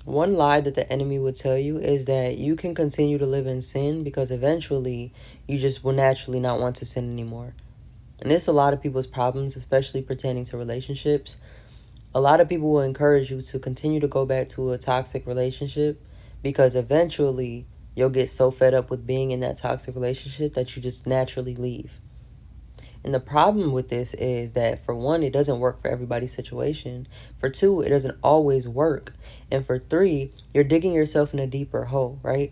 One lie that the enemy would tell you is that you can continue to live in sin because eventually you just will naturally not want to sin anymore. And this is a lot of people's problems, especially pertaining to relationships. A lot of people will encourage you to continue to go back to a toxic relationship because eventually you'll get so fed up with being in that toxic relationship that you just naturally leave. And the problem with this is that, for one, it doesn't work for everybody's situation. For two, it doesn't always work. And for three, you're digging yourself in a deeper hole, right?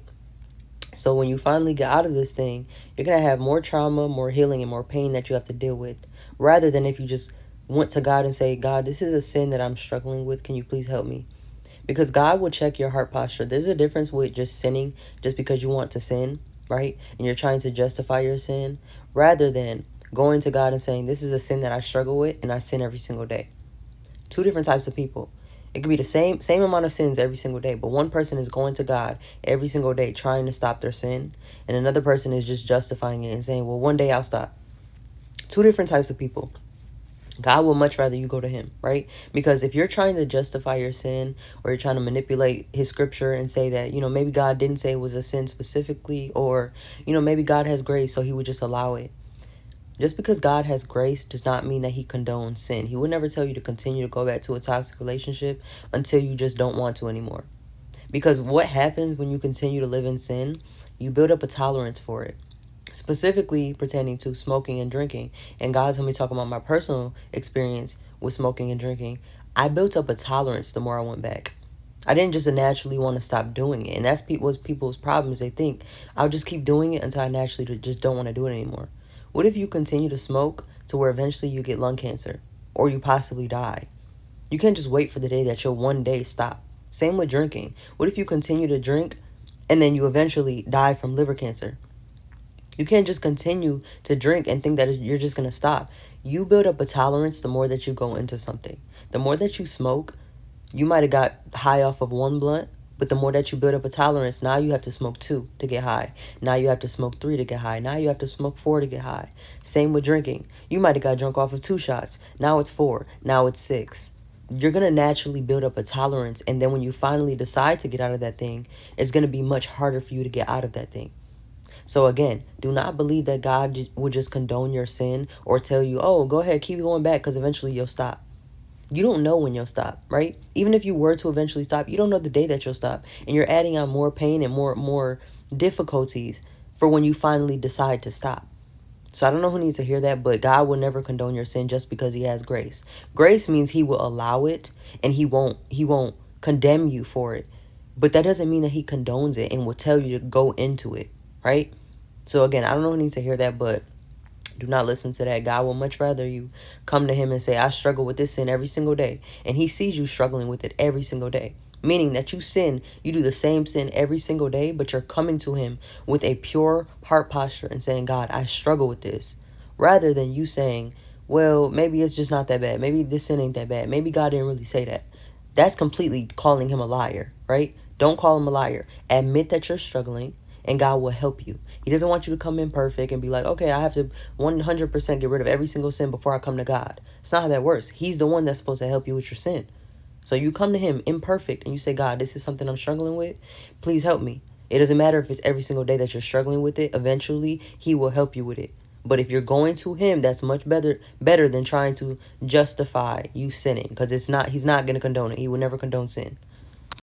So when you finally get out of this thing, you're going to have more trauma, more healing, and more pain that you have to deal with. Rather than if you just went to God and say, God, this is a sin that I'm struggling with. Can you please help me? Because God will check your heart posture. There's a difference with just sinning just because you want to sin, right? And you're trying to justify your sin, rather than going to God and saying, this is a sin that I struggle with and I sin every single day. Two different types of people. It could be the same amount of sins every single day, but one person is going to God every single day trying to stop their sin, and another person is just justifying it and saying, well, one day I'll stop. Two different types of people. God will much rather you go to him, right? Because if you're trying to justify your sin, or you're trying to manipulate his scripture and say that, maybe God didn't say it was a sin specifically, or, maybe God has grace, so he would just allow it. Just because God has grace does not mean that he condones sin. He would never tell you to continue to go back to a toxic relationship until you just don't want to anymore. Because what happens when you continue to live in sin, you build up a tolerance for it, specifically pertaining to smoking and drinking. And God's helped me talk about my personal experience with smoking and drinking. I built up a tolerance the more I went back. I didn't just naturally want to stop doing it. And that's what's people's problems. They think, I'll just keep doing it until I naturally just don't want to do it anymore. What if you continue to smoke to where eventually you get lung cancer or you possibly die? You can't just wait for the day that you'll one day stop. Same with drinking. What if you continue to drink and then you eventually die from liver cancer? You can't just continue to drink and think that you're just going to stop. You build up a tolerance the more that you go into something. The more that you smoke, you might have got high off of one blunt, but the more that you build up a tolerance, now you have to smoke 2 to get high. Now you have to smoke 3 to get high. Now you have to smoke 4 to get high. Same with drinking. You might have got drunk off of 2 shots. Now it's 4. Now it's 6. You're going to naturally build up a tolerance, and then when you finally decide to get out of that thing, it's going to be much harder for you to get out of that thing. So again, do not believe that God will just condone your sin or tell you, oh, go ahead, keep going back because eventually you'll stop. You don't know when you'll stop, right? Even if you were to eventually stop, you don't know the day that you'll stop. And you're adding on more pain and more difficulties for when you finally decide to stop. So I don't know who needs to hear that, but God will never condone your sin just because he has grace. Grace means he will allow it and he won't condemn you for it. But that doesn't mean that he condones it and will tell you to go into it, right? So again, I don't know who needs to hear that, but do not listen to that. God will much rather you come to him and say, I struggle with this sin every single day. And he sees you struggling with it every single day. Meaning that you do the same sin every single day, but you're coming to him with a pure heart posture and saying, God, I struggle with this. Rather than you saying, well, maybe it's just not that bad. Maybe this sin ain't that bad. Maybe God didn't really say that. That's completely calling him a liar, right? Don't call him a liar. Admit that you're struggling and God will help you. He doesn't want you to come in perfect and be like, okay, I have to 100% get rid of every single sin before I come to God. It's not how that works. He's the one that's supposed to help you with your sin. So you come to him imperfect and you say, God, this is something I'm struggling with. Please help me. It doesn't matter if it's every single day that you're struggling with it. Eventually, he will help you with it. But if you're going to him, that's much better than trying to justify you sinning, because he's not going to condone it. He will never condone sin.